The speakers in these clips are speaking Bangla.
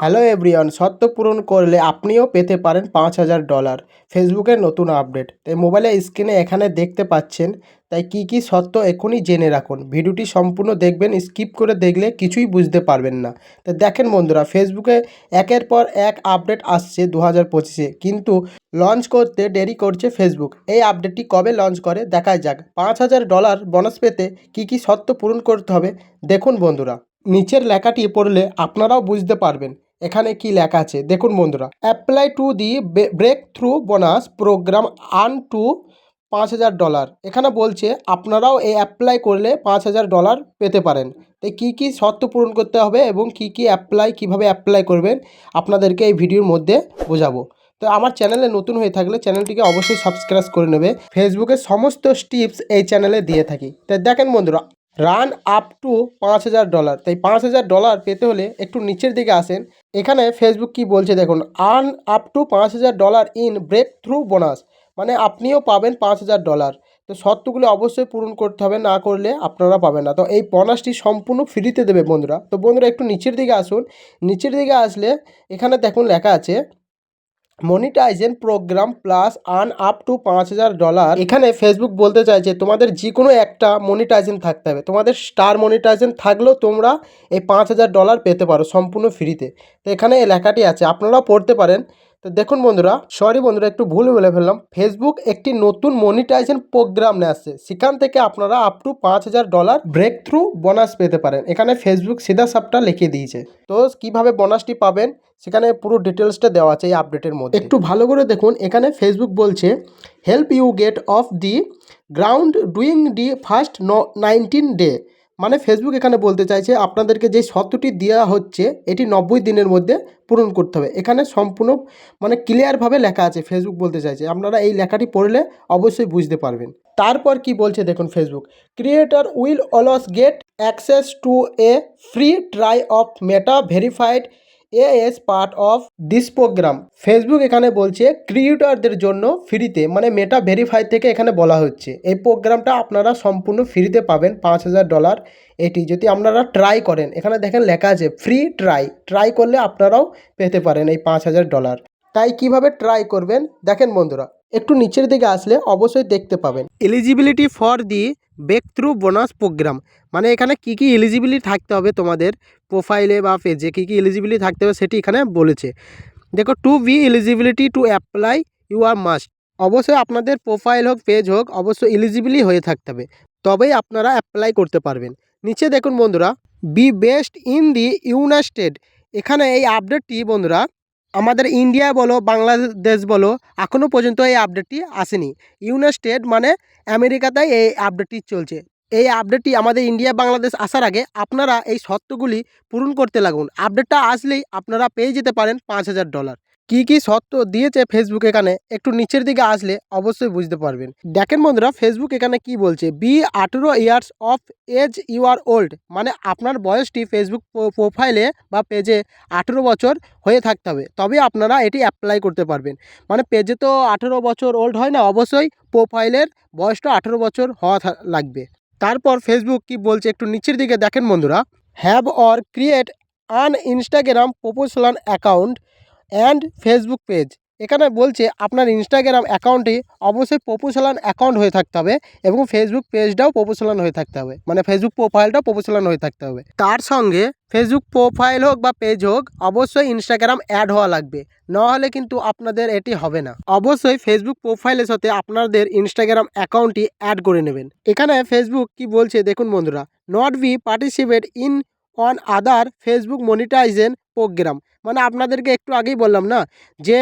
হ্যালো এভরিওয়ান, শর্ত পূরণ করলে আপনিও পেতে পারেন $5000। ফেসবুকের নতুন আপডেট। তাই মোবাইলের স্ক্রিনে এখানে দেখতে পাচ্ছেন। তাই কি কি শর্ত এখনই জেনে রাখুন। ভিডিওটি সম্পূর্ণ দেখবেন, স্কিপ করে দেখলে কিছুই বুঝতে পারবেন না। তো দেখেন বন্ধুরা, ফেসবুকে একের পর এক আপডেট আসছে 2025-এ, কিন্তু লঞ্চ করতে দেরি করছে ফেসবুক। এই আপডেটটি কবে লঞ্চ করে দেখা যাক। $5000 বোনাস পেতে কি কি শর্ত পূরণ করতে হবে দেখুন বন্ধুরা। নিচের লেখাটি পড়লে আপনারাও বুঝতে পারবেন এখানে কি লেখা আছে। দেখুন বন্ধুরা, apply to the breakthrough bonus programme earn to $5000। এখানে বলছে আপনারাও এই অ্যাপ্লাই করলে $5000 পেতে পারেন। তো কী কী শর্ত পূরণ করতে হবে এবং কীভাবে অ্যাপ্লাই করবেন আপনাদেরকে এই ভিডিওর মধ্যে বোঝাবো। তো আমার চ্যানেলে নতুন হয়ে থাকলে চ্যানেলটিকে অবশ্যই সাবস্ক্রাইব করে নেবে। ফেসবুকের সমস্ত টিপস এই চ্যানেলে দিয়ে থাকি। তাই দেখেন বন্ধুরা, রান আপ টু $5000। তাই $5000 পেতে হলে একটু নিচের দিকে আসেন। এখানে ফেসবুক কি বলছে দেখুন, earn up to $5000 in breakthrough bonus, মানে আপনিও পাবেন $5000। তো শর্তগুলো অবশ্যই পূরণ করতে হবে, না করলে আপনারা পাবেন না। তো এই বোনাসটি সম্পূর্ণ ফ্রিতে দেবে বন্ধুরা। তো বন্ধুরা একটু নিচের দিকে আসুন। নিচের দিকে আসলে এখানে দেখুন লেখা আছে monetisation programme plus earn up to $5000। এখানে ফেসবুক বলতে চাইছে তোমাদের যে কোনো একটা মনিটাইজেশন থাকতে হবে। তোমাদের স্টার মনিটাইজেশন থাকলেও তোমরা এই $5000 পেতে পারো সম্পূর্ণ ফ্রিতে। তো এখানে এই লেখাটি আছে, আপনারাও পড়তে পারেন। তো দেখুন বন্ধুরা, সরি বন্ধুরা একটু ভুল বলে ফেললাম। ফেসবুক একটি নতুন মনিটাইজেশন প্রোগ্রাম নিয়ে আসছে, সেখান থেকে আপনারা up to $5000 breakthrough bonus পেতে পারেন। এখানে ফেসবুক সিধা সাপটা লিখে দিয়েছে। তো কিভাবে বোনাসটি পাবেন সেখানে পুরো ডিটেলসটা দেওয়া আছে এই আপডেটের মধ্যে। একটু ভালো করে দেখুন। এখানে ফেসবুক বলছে help you get off the ground during the first 19 day. মানে ফেসবুক এখানে বলতে চাইছে আপনাদেরকে যে শর্তটি দেওয়া হচ্ছে এটি 90 দিনের মধ্যে পূরণ করতে হবে। এখানে সম্পূর্ণ মানে ক্লিয়ারভাবে লেখা আছে। ফেসবুক বলতে চাইছে, আপনারা এই লেখাটি পড়লে অবশ্যই বুঝতে পারবেন। তারপর কি বলছে দেখুন, Facebook creator will always get access to a free try of Meta verified as part of this programme. Facebook এখানে বলছে ক্রিয়েটরদের জন্য ফ্রিতে, মানে মেটা ভেরিফাই থেকে এখানে বলা হচ্ছে এই প্রোগ্রামটা আপনারা সম্পূর্ণ ফ্রিতে পাবেন $5000। এটি যদি আপনারা ট্রাই করেন, এখানে দেখেন লেখা আছে ফ্রি ট্রাই করলে আপনারাও পেতে পারেন এই $5000। তাই কিভাবে ট্রাই করবেন দেখেন বন্ধুরা, একটু নিচের দিকে আসলে অবশ্যই দেখতে পাবেন eligibility for the breakthrough bonus programme. মানে এখানে কি কি এলিজিবিলিটি থাকতে হবে তোমাদের প্রোফাইলে বা পেজে কী কী এলিজিবিলিটি থাকতে হবে সেটি এখানে বলেছে। দেখো, to be eligibility to apply you are must. অবশ্যই আপনাদের প্রোফাইল হোক পেজ হোক অবশ্যই এলিজিবিলি হয়ে থাকতে হবে, তবেই আপনারা অ্যাপ্লাই করতে পারবেন। নিচে দেখুন বন্ধুরা, be based in the United. এখানে এই আপডেটটি বন্ধুরা আমাদের ইন্ডিয়া বলো বাংলাদেশ বলো এখনও পর্যন্ত এই আপডেটটি আসেনি। ইউনাইটেড মানে আমেরিকাতেই এই আপডেটটি চলছে। এই আপডেটটি আমাদের ইন্ডিয়া বাংলাদেশ আসার আগে আপনারা এই শর্তগুলি পূরণ করতে লাগুন। আপডেটটা আসলেই আপনারা পেয়ে যেতে পারেন $5000। কি কি শর্ত দিয়েছে ফেসবুক এখানে একটু নিচের দিকে আসলে অবশ্যই বুঝতে পারবেন। দেখেন বন্ধুরা, ফেসবুক এখানে কি বলছে, be 18 years of age you are old. মানে আপনার বয়সটি ফেসবুক প্রোফাইলে বা পেজে 18 বছর হয়ে থাকতে হবে, তবে আপনারা এটি অ্যাপ্লাই করতে পারবেন। মানে পেজে তো 18 বছর ওল্ড হয় না, অবশ্যই প্রোফাইলের বয়সটা 18 বছর হওয়া লাগবে। তারপর ফেসবুক কি বলছে একটু নিচের দিকে দেখেন বন্ধুরা, have or create an Instagram professional account and Facebook page. এখানে বলছে আপনার ইনস্টাগ্রাম অ্যাকাউন্টটি অবশ্যই প্রফেশনাল অ্যাকাউন্ট হয়ে থাকতে হবে এবং ফেসবুক পেজটাও প্রফেশনাল হয়ে থাকতে হবে, মানে ফেসবুক প্রোফাইলটাও প্রফেশনাল হয়ে থাকতে হবে। তার সঙ্গে ফেসবুক প্রোফাইল হোক বা পেজ হোক অবশ্যই ইনস্টাগ্রাম অ্যাড হওয়া লাগবে, নাহলে কিন্তু আপনাদের এটি হবে না। অবশ্যই ফেসবুক প্রোফাইলের সাথে আপনাদের ইনস্টাগ্রাম অ্যাকাউন্টটি অ্যাড করে নেবেন। এখানে ফেসবুক কি বলছে দেখুন বন্ধুরা, not be participate in on other Facebook monetisation programme. মানে আপনাদেরকে একটু আগেই বললাম না যে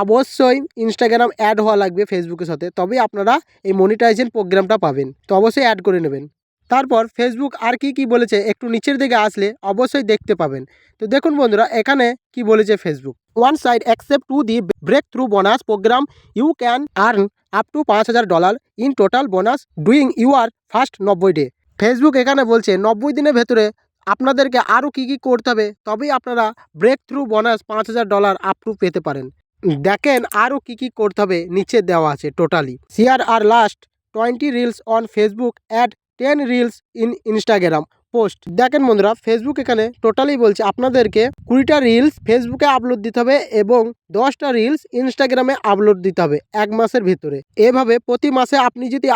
অবশ্যই ইনস্টাগ্রাম অ্যাড হওয়া লাগবে ফেসবুকের সাথে, তবেই আপনারা এই মনিটাইজেশন প্রোগ্রামটা পাবেন। তো অবশ্যই অ্যাড করে নেবেন। তারপর ফেসবুক আর কি বলেছে একটু নিচের দিকে আসলে অবশ্যই দেখতে পাবেন। তো দেখুন বন্ধুরা, এখানে কি বলেছে Facebook, one side accept to the breakthrough bonus programme you can earn up to $5000 in total bonus during your first 90 day. Facebook এখানে বলছে 90 দিনের ভেতরে আপনাদেরকে আরও কি করতে হবে, তবেই আপনারা breakthrough bonus $5000 up to পেতে পারেন। দেখেন আরও কি করতে হবে নিচে দেওয়া আছে totally. Share are last 20 reels on Facebook, add 10 reels in Instagram, post. দেখেন বন্ধুরা, ফেসবুক এখানে টোটালি বলছে আপনাদেরকে 20টা রিলস ফেসবুকে আপলোড দিতে হবে এবং 10টা রিলস ইনস্টাগ্রামে আপলোড দিতে হবে 1 মাসের ভিতরে। এভাবে প্রতি মাসে আপনি যদি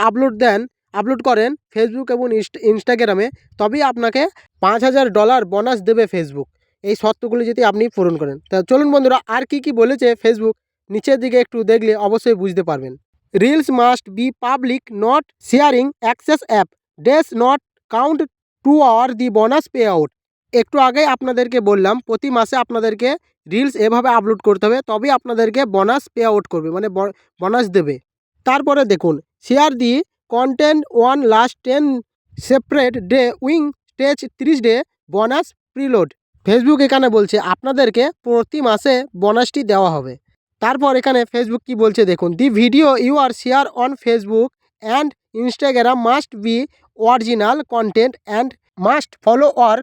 আপলোড করেন ফেসবুক এবং ইনস্টাগ্রামে, তবেই আপনাকে $5000 বোনাস দেবে ফেসবুক, এই শর্তগুলি যদি আপনি পূরণ করেন। তা চলুন বন্ধুরা, আর কি কি বলেছে ফেসবুক নিচের দিকে একটু দেখলে অবশ্যই বুঝতে পারবেন। Reels must be public, not sharing access app, does not count toward the bonus payout. একটু আগে আপনাদেরকে বললাম প্রতি মাসে আপনাদেরকে রিলস এভাবে আপলোড করতে হবে, তবেই আপনাদেরকে বোনাস পে আউট করবে, মানে বোনাস দেবে। তারপরে দেখুন, share the content one last 10 separate day wing stage 30 day bonus preload. Facebook এখানে বলছে আপনাদেরকে প্রতি মাসে বোনাসটি দেওয়া হবে। তারপর এখানে ফেসবুক কি বলছে দেখুন, the video you are share on Facebook and Instagram must be original content and must follow our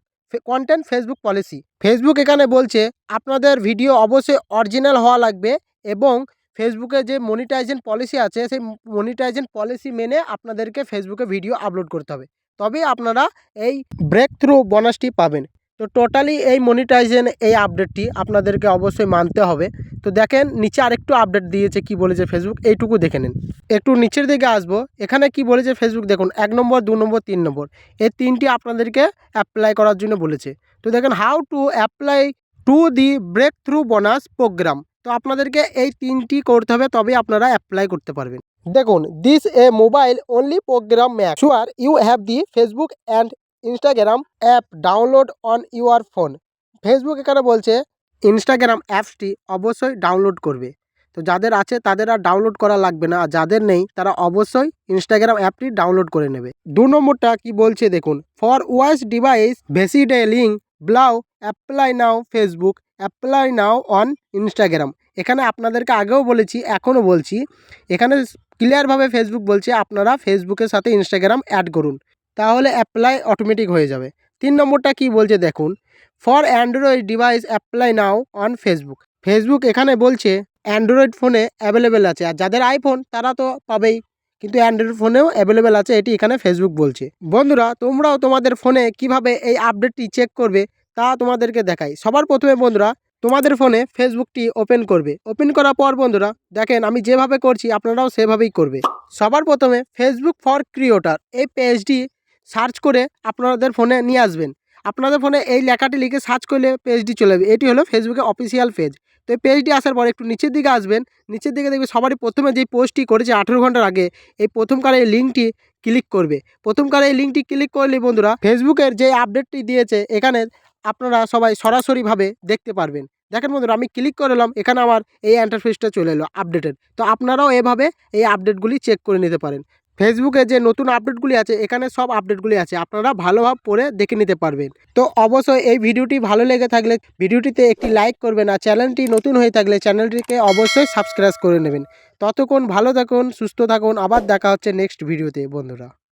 content Facebook policy. Facebook এখানে বলছে আপনাদের ভিডিও অবশ্যই অরিজিনাল হওয়া লাগবে এবং ফেসবুকে যে মনিটাইজেশন পলিসি আছে সেই মনিটাইজেশন পলিসি মেনে আপনাদেরকে ফেসবুকে ভিডিও আপলোড করতে হবে, তবেই আপনারা এই ব্রেক থ্রু বোনাসটি পাবেন। তো টোটালি এই মনিটাইজেশন এই আপডেটটি আপনাদেরকে অবশ্যই মানতে হবে। তো দেখেন নিচে আরেকটু আপডেট দিয়েছে, কি বলেছে ফেসবুক এইটুকু দেখে নিন। একটু নিচের দিকে আসবো, এখানে কি বলেছে ফেসবুক দেখুন, 1 নম্বর 2 নম্বর 3 নম্বর এই 3টি আপনাদেরকে অ্যাপ্লাই করার জন্য বলেছে। তো দেখেন how to apply to the breakthrough bonus programme. তো আপনাদেরকে এই 3টি করতে হবে, তবে আপনারা অ্যাপ্লাই করতে পারবেন। দেখুন, this a mobile only programme make sure you have the Facebook and Instagram app download on your phone. Facebook এখানে বলছে ইনস্টাগ্রাম অ্যাপসটি অবশ্যই ডাউনলোড করবে। তো যাদের আছে তাদের আর ডাউনলোড করা লাগবে না, আর যাদের নেই তারা অবশ্যই ইনস্টাগ্রাম অ্যাপটি ডাউনলোড করে নেবে। 2 নম্বরটা কি বলছে দেখুন, ফর ওয়াইস ডিভাইস ভেসিডে link blow apply now Facebook apply now on Instagram. এখানে আপনাদেরকে আগেও বলেছি এখনও বলছি, এখানে ক্লিয়ারভাবে ফেসবুক বলছে আপনারা ফেসবুকের সাথে ইনস্টাগ্রাম অ্যাড করুন, তাহলে অ্যাপ্লাই অটোমেটিক হয়ে যাবে। 3 নম্বরটা কি বলছে দেখুন, for Android device apply now on Facebook. Facebook এখানে বলছে অ্যান্ড্রয়েড ফোনে অ্যাভেলেবেল আছে, আর যাদের আইফোন তারা তো পাবেই, কিন্তু অ্যান্ড্রয়েড ফোনেও অ্যাভেলেবেল আছে, এটি এখানে ফেসবুক বলছে। বন্ধুরা, তোমরাও তোমাদের ফোনে কিভাবে এই আপডেটটি চেক করবে তা তোমাদেরকে দেখাই। সবার প্রথমে বন্ধুরা তোমাদের ফোনে ফেসবুকটি ওপেন করবে। ওপেন করার পর বন্ধুরা দেখেন আমি যেভাবে করছি আপনারাও সেভাবেই করবে। সবার প্রথমে ফেসবুক ফর ক্রিয়েটর এই পেজটি সার্চ করে আপনাদের ফোনে নিয়ে আসবেন। আপনাদের ফোনে এই লেখাটি লিখে সার্চ করলে পেজটি চলে যাবে, এটি হলো ফেসবুকের অফিসিয়াল পেজ। তো এই পেজটি আসার পর একটু নিচের দিকে আসবেন, নিচের দিকে দেখবে সবারই প্রথমে যেই পোস্টটি করেছে 18 ঘন্টার আগে, এই প্রথমকার এই লিঙ্কটি ক্লিক করবে। প্রথমকার এই লিঙ্কটি ক্লিক করলে বন্ধুরা ফেসবুকের যে আপডেটটি দিয়েছে এখানে আপনারা সবাই সরাসরিভাবে দেখতে পারবেন। দেখেন বন্ধুরা, আমি ক্লিক করলাম, এখানে আমার এই ইন্টারফেসটা চলে এলো আপডেটেড। তো আপনারাও এভাবে এই আপডেটগুলি চেক করে নিতে পারেন। ফেসবুকে যে নতুন আপডেটগুলি আছে এখানে সব আপডেটগুলি আছে, আপনারা ভালোভাবে পড়ে দেখে নিতে পারবেন। তো অবশ্যই এই ভিডিওটি ভালো লেগে থাকলে ভিডিওটিতে একটি লাইক করবেন, আর চ্যানেলটি নতুন হয়ে থাকলে চ্যানেলটিকে অবশ্যই সাবস্ক্রাইব করে নেবেন। ততক্ষণ ভালো থাকুন, সুস্থ থাকুন, আবার দেখা হচ্ছে নেক্সট ভিডিওতে বন্ধুরা।